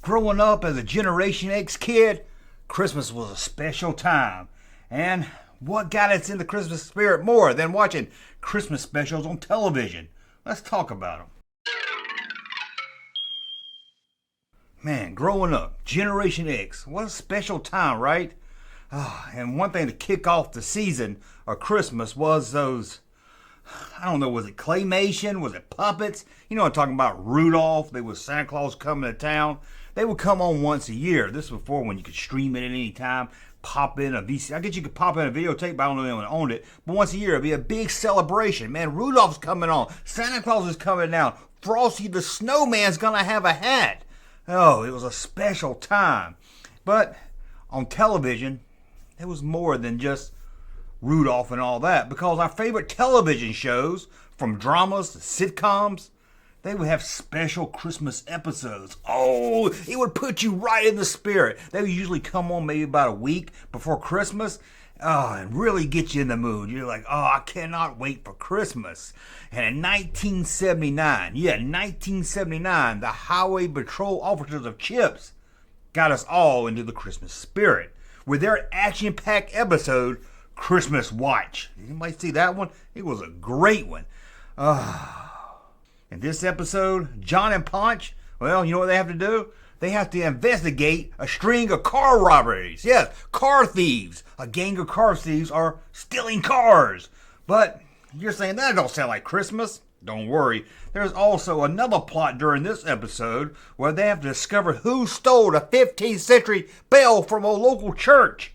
Growing up as a Generation X kid, Christmas was a special time. And what got us in the Christmas spirit more than watching Christmas specials on television? Let's talk about them. Man, growing up, Generation X, what a special time, right? And one thing to kick off the season of Christmas was those, I don't know, was it claymation? Was it puppets? You know, I'm talking about Rudolph. There was Santa Claus coming to town. They would come on once a year. This was before when you could stream it at any time, pop in a VC. I guess you could pop in a videotape, but I don't know anyone owned it. But once a year, it'd be a big celebration. Man, Rudolph's coming on. Santa Claus is coming down. Frosty the Snowman's gonna have a hat. Oh, it was a special time. But on television, it was more than just Rudolph and all that, because our favorite television shows, from dramas to sitcoms, they would have special Christmas episodes. Oh, it would put you right in the spirit. They would usually come on maybe about a week before Christmas, and really get you in the mood. You're like, oh, I cannot wait for Christmas. And in 1979, the Highway Patrol Officers of Chips got us all into the Christmas spirit with their action-packed episode, Christmas Watch. Anybody see that one? It was a great one. In this episode, John and Ponch, well, you know what they have to do? They have to investigate a string of car robberies. Yes, car thieves. A gang of car thieves are stealing cars. But you're saying that don't sound like Christmas. Don't worry. There's also another plot during this episode where they have to discover who stole the 15th century bell from a local church.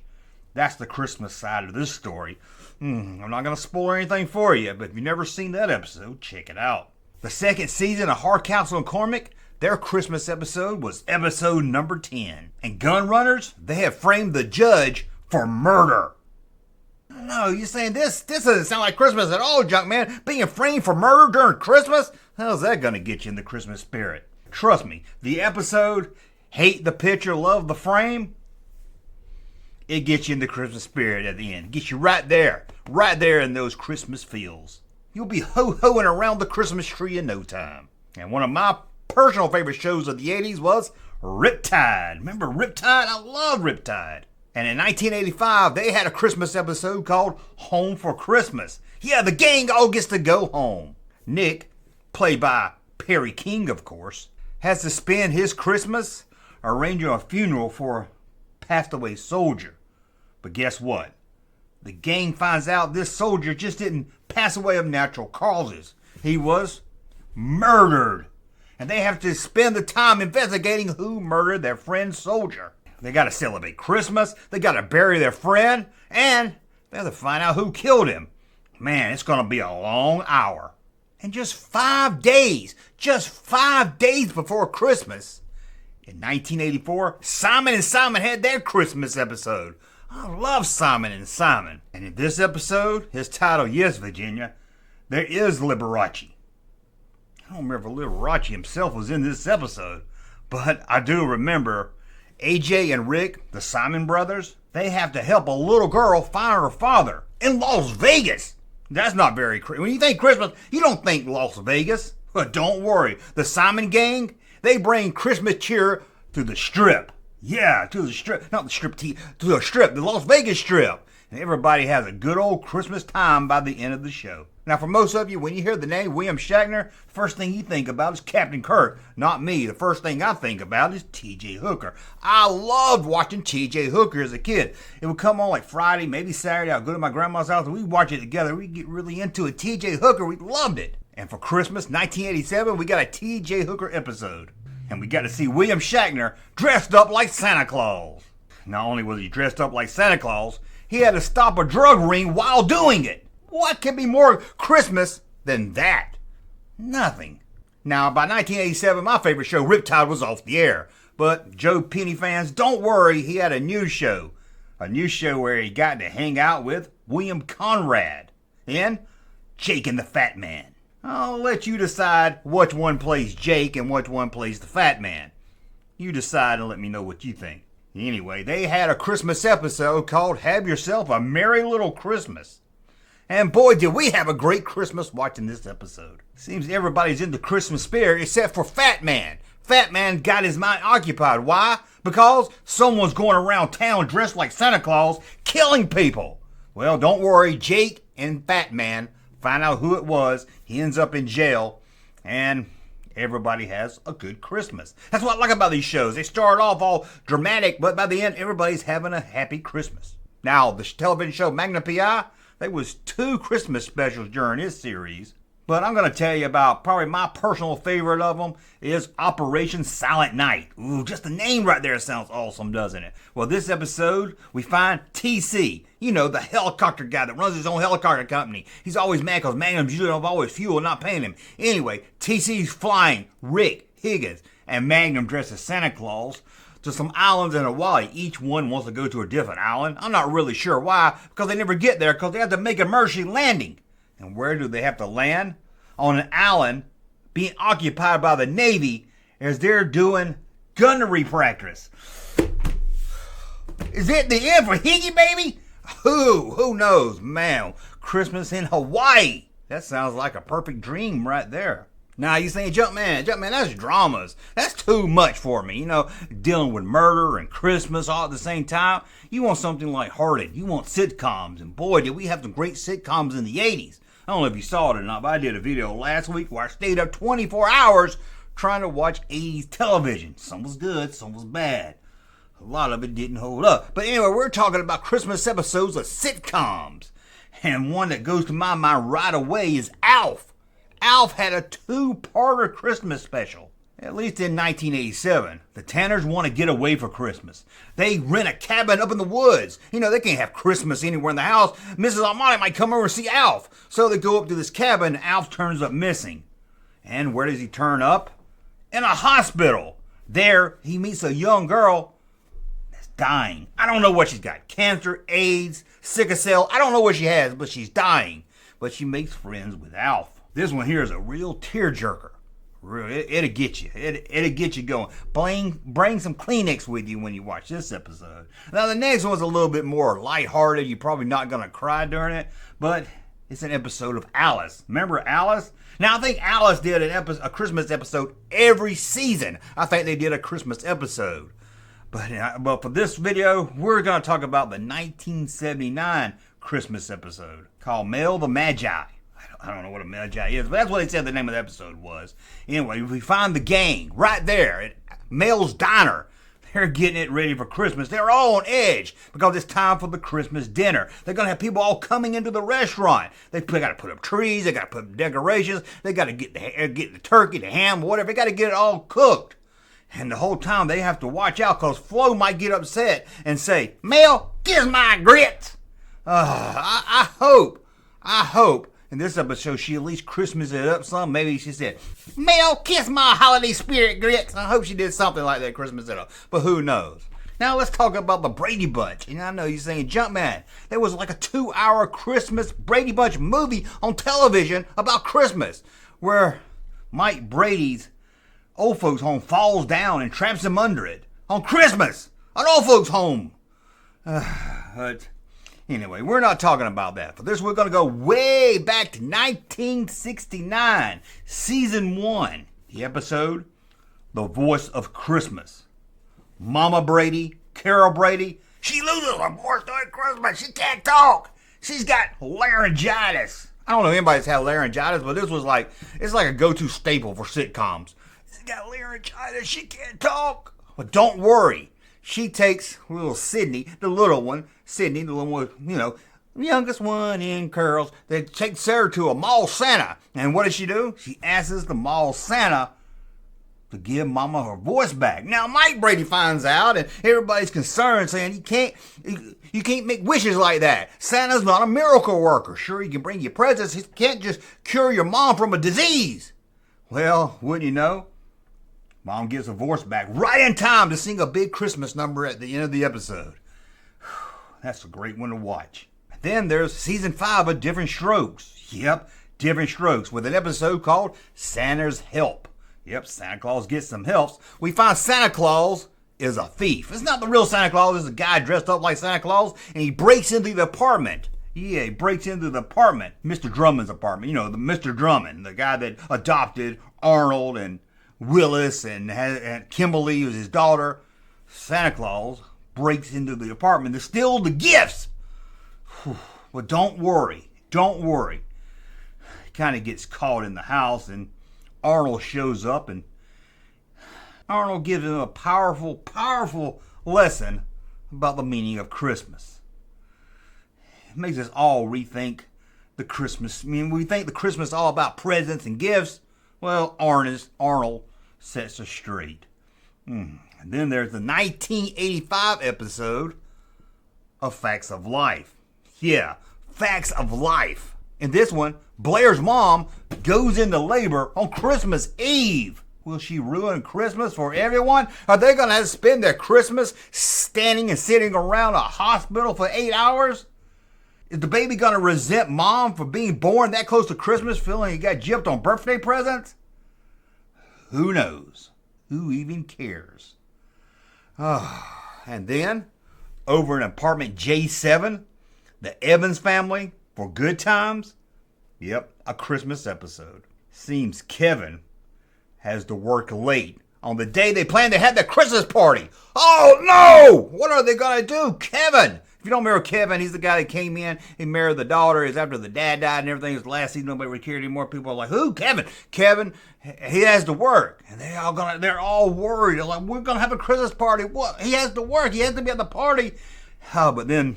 That's the Christmas side of this story. I'm not going to spoil anything for you, but if you've never seen that episode, check it out. The second season of Hardcastle and Cormac, their Christmas episode was episode number 10. And Gun Runners, they have framed the judge for murder. No, you're saying this doesn't sound like Christmas at all, Junkman. Being framed for murder during Christmas? How's that going to get you in the Christmas spirit? Trust me, the episode, Hate the Picture, Love the Frame, it gets you in the Christmas spirit at the end. It gets you right there in those Christmas feels. You'll be ho-hoing around the Christmas tree in no time. And one of my personal favorite shows of the 80s was Riptide. Remember Riptide? I love Riptide. And in 1985, they had a Christmas episode called Home for Christmas. Yeah, the gang all gets to go home. Nick, played by Perry King, of course, has to spend his Christmas arranging a funeral for a passed away soldier. But guess what? The gang finds out this soldier just didn't pass away of natural causes. He was murdered. And they have to spend the time investigating who murdered their friend's soldier. They got to celebrate Christmas, they got to bury their friend, and they have to find out who killed him. Man, it's going to be a long hour. And just 5 days before Christmas, in 1984, Simon and Simon had their Christmas episode. I love Simon and Simon. And in this episode, his title, Yes, Virginia, there is Liberace. I don't remember if Liberace himself was in this episode, but I do remember AJ and Rick, the Simon brothers, they have to help a little girl find her father in Las Vegas. That's not very Christmas. When you think Christmas, you don't think Las Vegas. But don't worry, the Simon gang, they bring Christmas cheer to the Strip. Yeah, to the Strip. Not the Strip, to the Strip, the Las Vegas Strip. And everybody has a good old Christmas time by the end of the show. Now, for most of you, when you hear the name William Shatner, the first thing you think about is Captain Kirk. Not me. The first thing I think about is T.J. Hooker. I loved watching T.J. Hooker as a kid. It would come on like Friday, maybe Saturday. I'd go to my grandma's house and we'd watch it together. We'd get really into it. T.J. Hooker, we loved it. And for Christmas, 1987, we got a T.J. Hooker episode. And we got to see William Shatner dressed up like Santa Claus. Not only was he dressed up like Santa Claus, he had to stop a drug ring while doing it. What can be more Christmas than that? Nothing. Now, by 1987, my favorite show, Riptide, was off the air. But Joe Penny fans, don't worry, he had a new show. A new show where he got to hang out with William Conrad and Jake and the Fat Man. I'll let you decide which one plays Jake and which one plays the Fat Man. You decide and let me know what you think. Anyway, they had a Christmas episode called Have Yourself a Merry Little Christmas. And boy, did we have a great Christmas watching this episode. Seems everybody's in the Christmas spirit except for Fat Man. Fat Man got his mind occupied. Why? Because someone's going around town dressed like Santa Claus, killing people. Well, don't worry, Jake and Fat Man find out who it was. He ends up in jail, and everybody has a good Christmas. That's what I like about these shows. They start off all dramatic, but by the end, everybody's having a happy Christmas. Now, the television show Magnum P.I., there was 2 Christmas specials during this series. But I'm going to tell you about probably my personal favorite of them is Operation Silent Night. Ooh, just the name right there sounds awesome, doesn't it? Well, this episode, we find TC. You know, the helicopter guy that runs his own helicopter company. He's always mad because Magnum's usually always fuel not paying him. Anyway, TC's flying Rick, Higgins, and Magnum dressed as Santa Claus to some islands in Hawaii. Each one wants to go to a different island. I'm not really sure why, because they never get there because they have to make an emergency landing. And where do they have to land? On an island being occupied by the Navy as they're doing gunnery practice. Is it the end for Higgy, baby? Who knows? Man, Christmas in Hawaii. That sounds like a perfect dream right there. Now you saying, Junkman, that's dramas. That's too much for me. You know, dealing with murder and Christmas all at the same time. You want something lighthearted. You want sitcoms. And boy, did we have some great sitcoms in the 80s. I don't know if you saw it or not, but I did a video last week where I stayed up 24 hours trying to watch 80s television. Some was good, some was bad. A lot of it didn't hold up. But anyway, we're talking about Christmas episodes of sitcoms. And one that goes to my mind right away is Alf. Alf had a 2-parter Christmas special. At least in 1987. The Tanners want to get away for Christmas. They rent a cabin up in the woods. You know, they can't have Christmas anywhere in the house. Mrs. Almighty might come over and see Alf. So they go up to this cabin. Alf turns up missing. And where does he turn up? In a hospital. There, he meets a young girl that's dying. I don't know what she's got. Cancer, AIDS, sickle cell. I don't know what she has, but she's dying. But she makes friends with Alf. This one here is a real tearjerker. It'll get you. It'll get you going. Bring some Kleenex with you when you watch this episode. Now, the next one's a little bit more lighthearted. You're probably not going to cry during it, but it's an episode of Alice. Remember Alice? Now, I think Alice did a Christmas episode every season. I think they did a Christmas episode. But for this video, we're going to talk about the 1979 Christmas episode called Mail the Magi. I don't know what a Magi is, but that's what they said the name of the episode was. Anyway, we find the gang right there at Mel's Diner. They're getting it ready for Christmas. They're all on edge because it's time for the Christmas dinner. They're going to have people all coming into the restaurant. They got to put up trees. They got to put up decorations. They got to get the turkey, the ham, whatever. They got to get it all cooked. And the whole time they have to watch out because Flo might get upset and say, Mel, kiss my grits. I hope. In this episode, she at least Christmas it up some. Maybe she said, Mel, kiss my holiday spirit grits. I hope she did something like that, Christmas it up. But who knows? Now let's talk about the Brady Bunch. And I know you're saying, Junkman, there was like a 2-hour Christmas Brady Bunch movie on television about Christmas where Mike Brady's old folks home falls down and traps him under it. On Christmas! An old folks home! But anyway, we're not talking about that. For this, we're going to go way back to 1969, Season 1. The episode, The Voice of Christmas. Mama Brady, Carol Brady, she loses her voice during Christmas. She can't talk. She's got laryngitis. I don't know if anybody's had laryngitis, but this was it's like a go-to staple for sitcoms. She's got laryngitis. She can't talk. But don't worry. She takes little Sydney, the little one, the little one, youngest one in curls. They take Sarah to a mall Santa. And what does she do? She asks the mall Santa to give Mama her voice back. Now, Mike Brady finds out, and everybody's concerned, saying you can't make wishes like that. Santa's not a miracle worker. Sure, he can bring you presents. He can't just cure your mom from a disease. Well, wouldn't you know? Mom gets her voice back right in time to sing a big Christmas number at the end of the episode. That's a great one to watch. Then there's Season 5 of Different Strokes. Yep, Different Strokes, with an episode called Santa's Help. Yep, Santa Claus gets some helps. We find Santa Claus is a thief. It's not the real Santa Claus. It's a guy dressed up like Santa Claus, and he breaks into the apartment. Yeah, he breaks into the apartment. Mr. Drummond's apartment. You know, the Mr. Drummond, the guy that adopted Arnold and Willis and Kimberly, who's his daughter, Santa Claus, breaks into the apartment to steal the gifts. But don't worry. He kind of gets caught in the house, and Arnold shows up, and Arnold gives him a powerful lesson about the meaning of Christmas. It makes us all rethink the Christmas. I mean, we think the Christmas is all about presents and gifts. Well, Arnold sets us straight. And then there's the 1985 episode of Facts of Life. Yeah, Facts of Life. In this one, Blair's mom goes into labor on Christmas Eve. Will she ruin Christmas for everyone? Are they going to have to spend their Christmas standing and sitting around a hospital for 8 hours? Is the baby going to resent mom for being born that close to Christmas, feeling he got gypped on birthday presents? Who knows? Who even cares? And then, over in apartment J7, the Evans family, for good times. Yep, a Christmas episode. Seems Kevin has to work late on the day they plan to have the Christmas party. Oh no! What are they gonna do? Kevin! If you don't remember Kevin, he's the guy that came in, he married the daughter, it's after the dad died and everything. It was last season, nobody really cared anymore. People are like, who? Kevin! Kevin, he has to work. And they're all worried. They're like, we're gonna have a Christmas party. What? He has to work, he has to be at the party. But then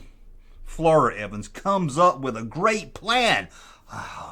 Flora Evans comes up with a great plan.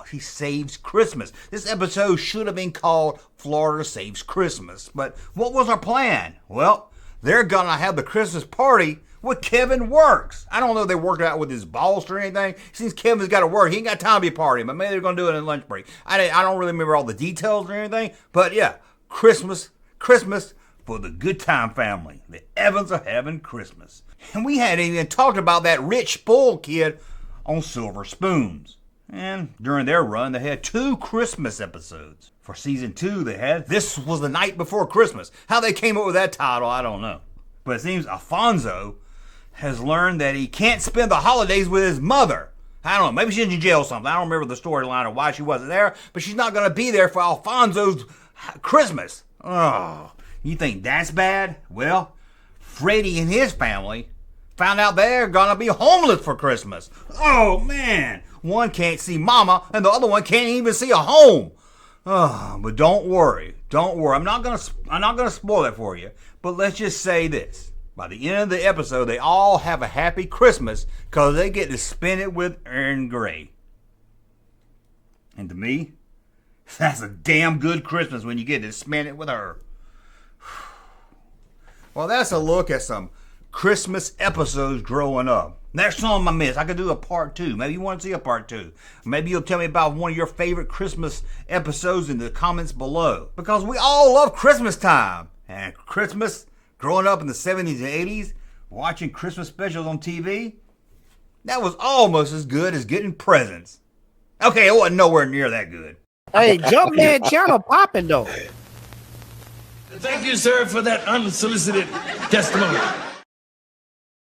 She saves Christmas. This episode should have been called Florida Saves Christmas. But what was our plan? Well, they're going to have the Christmas party where Kevin works. I don't know if they worked out with his boss or anything. Since Kevin's got to work, he ain't got time to be partying. But maybe they're going to do it in lunch break. I don't really remember all the details or anything. But yeah, Christmas for the Good Time family. The Evans are having Christmas. And we hadn't even talked about that rich spoiled kid on Silver Spoons. And during their run, they had 2 Christmas episodes. For season 2, they had This Was the Night Before Christmas. How they came up with that title, I don't know. But it seems Alfonso has learned that he can't spend the holidays with his mother. I don't know, maybe she's in jail or something. I don't remember the storyline or why she wasn't there. But she's not going to be there for Alfonso's Christmas. Oh, you think that's bad? Well, Freddie and his family found out they're going to be homeless for Christmas. Oh, man. One can't see mama, and the other one can't even see a home. But don't worry. I'm not gonna spoil it for you. But let's just say this. By the end of the episode, they all have a happy Christmas because they get to spend it with Erin Gray. And to me, that's a damn good Christmas when you get to spend it with her. Well, that's a look at some Christmas episodes growing up. There's some I missed. I could do a part 2. Maybe you want to see a part 2. Maybe you'll tell me about one of your favorite Christmas episodes in the comments below. Because we all love Christmas time. And Christmas, growing up in the 70s and 80s, watching Christmas specials on TV, that was almost as good as getting presents. Okay, it wasn't nowhere near that good. Hey, Junkman channel popping though. Thank you, sir, for that unsolicited testimony.